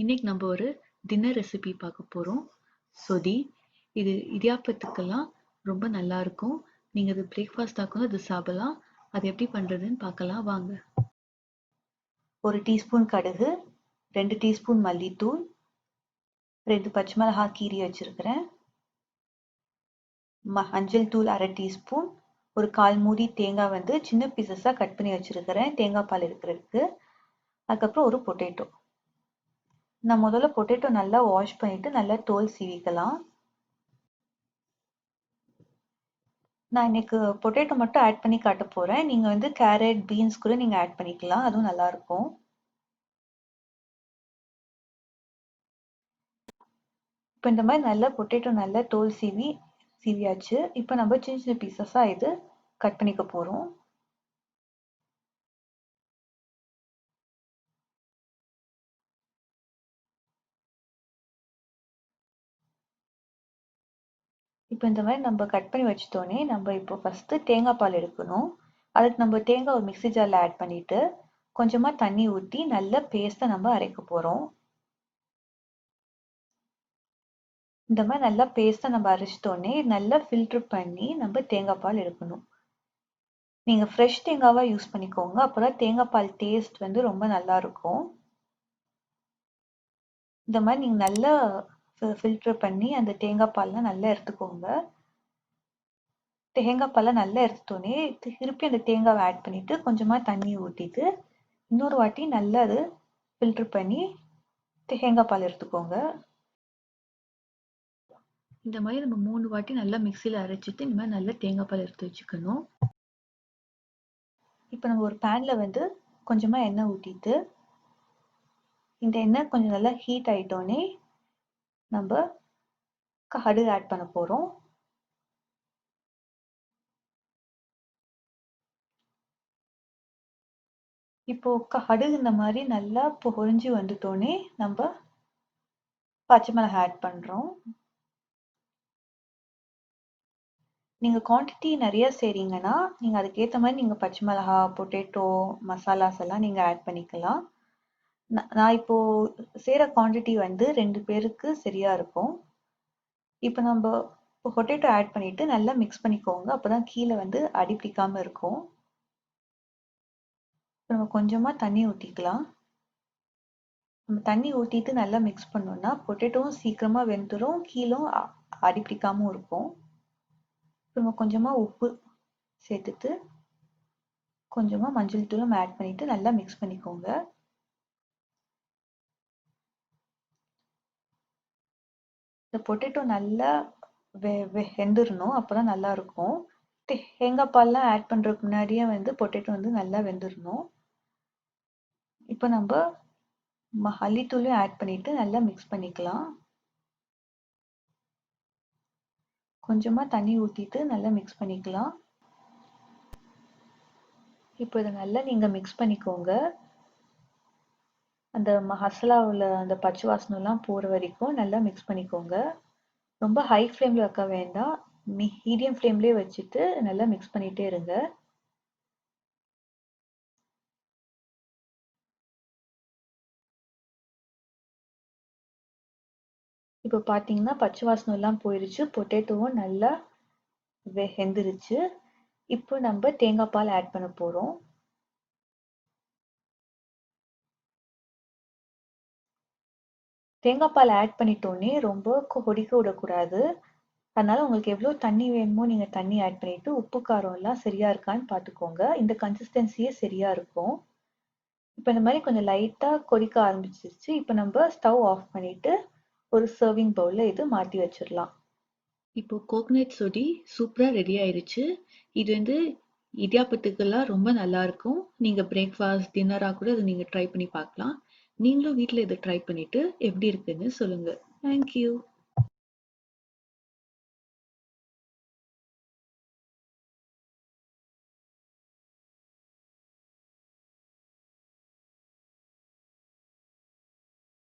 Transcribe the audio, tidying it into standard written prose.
இன்னைக்கு நம்ம ஒரு டின்னர் ரெசிபி பார்க்க போகிறோம். சொதி. இது இடியாப்பத்துக்கெல்லாம் ரொம்ப நல்லா இருக்கும். நீங்கள் இது பிரேக்ஃபாஸ்டாக கூட இது சாப்பிடலாம். அது எப்படி பண்ணுறதுன்னு பார்க்கலாம் வாங்க. 1 டீஸ்பூன் கடுகு, 2 டீஸ்பூன் மல்லித்தூள், 2 பச்சை மிளகாய் கீரி வச்சிருக்கிறேன், மஞ்சள் தூள் 1/2 டீஸ்பூன், ஒரு 1/4 மூடி தேங்காய் வந்து சின்ன பீசஸாக கட் பண்ணி வச்சிருக்கிறேன் தேங்காய் பால் எடுக்கிறதுக்கு. அதுக்கப்புறம் ஒரு பொட்டேட்டோ. நான் முதல்ல பொட்டேட்டோ நல்லா வாஷ் பண்ணிட்டு நல்லா தோல் சீவிக்கலாம். நான் இன்னைக்கு பொட்டேட்டோ மட்டும் ஆட் பண்ணி காட்ட போறேன். நீங்க வந்து கேரட், பீன்ஸ் கூட நீங்க ஆட் பண்ணிக்கலாம், அதுவும் நல்லா இருக்கும். இப்போ இந்த மாதிரி நல்லா பொட்டேட்டோ நல்லா தோல் சீவியாச்சு. இப்போ நம்ம சின்ன சின்ன பீசஸா இது கட் பண்ணிக்க போறோம். இப்போ இந்த மாதிரி நம்ம கட் பண்ணி வச்சுட்டோன்னே நம்ம இப்போ ஃபர்ஸ்ட் தேங்காய் பால் எடுக்கணும். அதுக்கு நம்ம தேங்காய் ஒரு மிக்ஸி ஜார்ல ஆட் பண்ணிட்டு கொஞ்சமா தண்ணி ஊற்றி நல்ல பேஸ்ட்டை நம்ம அரைக்க போறோம். இந்த மாதிரி நல்லா பேஸ்ட்டை நம்ம அரைச்சிட்டோன்னே நல்லா ஃபில்டர் பண்ணி நம்ம தேங்காய் பால் எடுக்கணும். நீங்க ஃப்ரெஷ் தேங்காவா யூஸ் பண்ணிக்கோங்க, அப்பதான் தேங்காய் பால் டேஸ்ட் வந்து ரொம்ப நல்லா இருக்கும். இந்த மாதிரி நீங்க நல்லா ஃபில்டர் பண்ணி அந்த தேங்காய் பால்லாம் நல்லா எடுத்துக்கோங்க. தேங்காய் பாலை நல்லா எடுத்துட்டோன்னே திருப்பி அந்த தேங்காவை ஆட் பண்ணிட்டு கொஞ்சமா தண்ணி ஊற்றிட்டு இன்னொரு வாட்டி நல்லா அது ஃபில்டர் பண்ணி தேங்காய் பால் எடுத்துக்கோங்க. இந்த மாதிரி நம்ம 3 வாட்டி நல்லா மிக்சியில் அரைச்சிட்டு இந்த மாதிரி நல்லா தேங்காய் பால் எடுத்து வச்சுக்கணும். இப்போ நம்ம ஒரு பேன்ல வந்து கொஞ்சமா எண்ணெய் ஊற்றிட்டு இந்த எண்ணெய் கொஞ்சம் நல்லா ஹீட் ஆயிட்டோன்னே நம்ம கடுகு ஆட் பண்ண போறோம். இப்போ கடுகு இந்த மாதிரி நல்லா பொரிஞ்சு வந்துட்டோன்னே நம்ம பச்சை மிளகாய் ஆட் பண்றோம். நீங்க குவான்டிட்டி நிறைய செய்றீங்கன்னா நீங்க அதுக்கேற்ற மாதிரி நீங்க பச்சை மிளகாய், பொட்டேட்டோ, மசாலாஸ் எல்லாம் நீங்க ஆட் பண்ணிக்கலாம். நான் இப்போ செய்யற குவான்டிட்டி வந்து 2 பேருக்கு சரியா இருக்கும். இப்போ நம்ம பொட்டேட்டோ ஆட் பண்ணிட்டு நல்லா மிக்ஸ் பண்ணிக்கோங்க, அப்பதான் கீழே வந்து அடி பிடிக்காம இருக்கும். நம்ம கொஞ்சமா தண்ணி ஊற்றிக்கலாம். நம்ம தண்ணி ஊற்றிட்டு நல்லா மிக்ஸ் பண்ணோம்னா பொட்டேட்டோவும் சீக்கிரமா வெந்துடும், கீழும் அடி பிடிக்காம இருக்கும். நம்ம கொஞ்சமா உப்பு சேர்த்துட்டு கொஞ்சமா மஞ்சள் தூளும் ஆட் பண்ணிட்டு நல்லா மிக்ஸ் பண்ணிக்கோங்க. இந்த பொட்டேட்டோ நல்லா வெந்துடணும், அப்பதான் நல்லா இருக்கும். தேங்காய் பால்லாம் ஆட் பண்றதுக்கு முன்னாடியே வந்து பொட்டேட்டோ வந்து நல்லா வெந்துடணும். இப்போ நம்ம மல்லித்தூளையும் ஆட் பண்ணிட்டு நல்லா மிக்ஸ் பண்ணிக்கலாம். கொஞ்சமா தண்ணி ஊத்திட்டு நல்லா மிக்ஸ் பண்ணிக்கலாம். இப்போ இதை நல்லா நீங்க மிக்ஸ் பண்ணிக்கோங்க. அந்த மசாலாவில் அந்த பச்சை வாசனை எல்லாம் போற வரைக்கும் நல்லா மிக்ஸ் பண்ணிக்கோங்க. ரொம்ப ஹை ஃப்ளேம்ல வைக்க வேண்டாம், மீடியம் ஃப்ளேம்லயே வச்சுட்டு நல்லா மிக்ஸ் பண்ணிட்டே இருங்க. இப்போ பார்த்தீங்கன்னா பச்சை வாசனை எல்லாம் போயிடுச்சு, பொட்டேட்டோவும் நல்லா வெந்துருச்சு. இப்போ நம்ம தேங்காய் பால் ஆட் பண்ண போறோம். தேங்காய் பால் ஆட் பண்ணிட்டோன்னே ரொம்ப கொதிக்க விடக்கூடாது. அதனால உங்களுக்கு எவ்வளவு தண்ணி வேணுமோ நீங்க தண்ணி ஆட் பண்ணிட்டு உப்பு காரம் எல்லாம் சரியா இருக்கான்னு பார்த்துக்கோங்க. இந்த கன்சிஸ்டன்சியே சரியா இருக்கும். இப்போ இந்த மாதிரி கொஞ்சம் லைட்டா கொதிக்க ஆரம்பிச்சிருச்சு. இப்போ நம்ம ஸ்டவ் ஆஃப் பண்ணிட்டு ஒரு சர்விங் பவுல்ல இது மாத்தி வச்சிடலாம். இப்போ கோகனட் சொதி சூப்பரா ரெடி ஆயிருச்சு. இது வந்து இடியாப்பத்துக்கெல்லாம் ரொம்ப நல்லா இருக்கும். நீங்க பிரேக்ஃபாஸ்ட், டின்னரா கூட இதை நீங்க ட்ரை பண்ணி பார்க்கலாம். நீங்களும் வீட்டில் இதை ட்ரை பண்ணிட்டு எப்படி இருக்குன்னு சொல்லுங்க. தேங்க்யூ.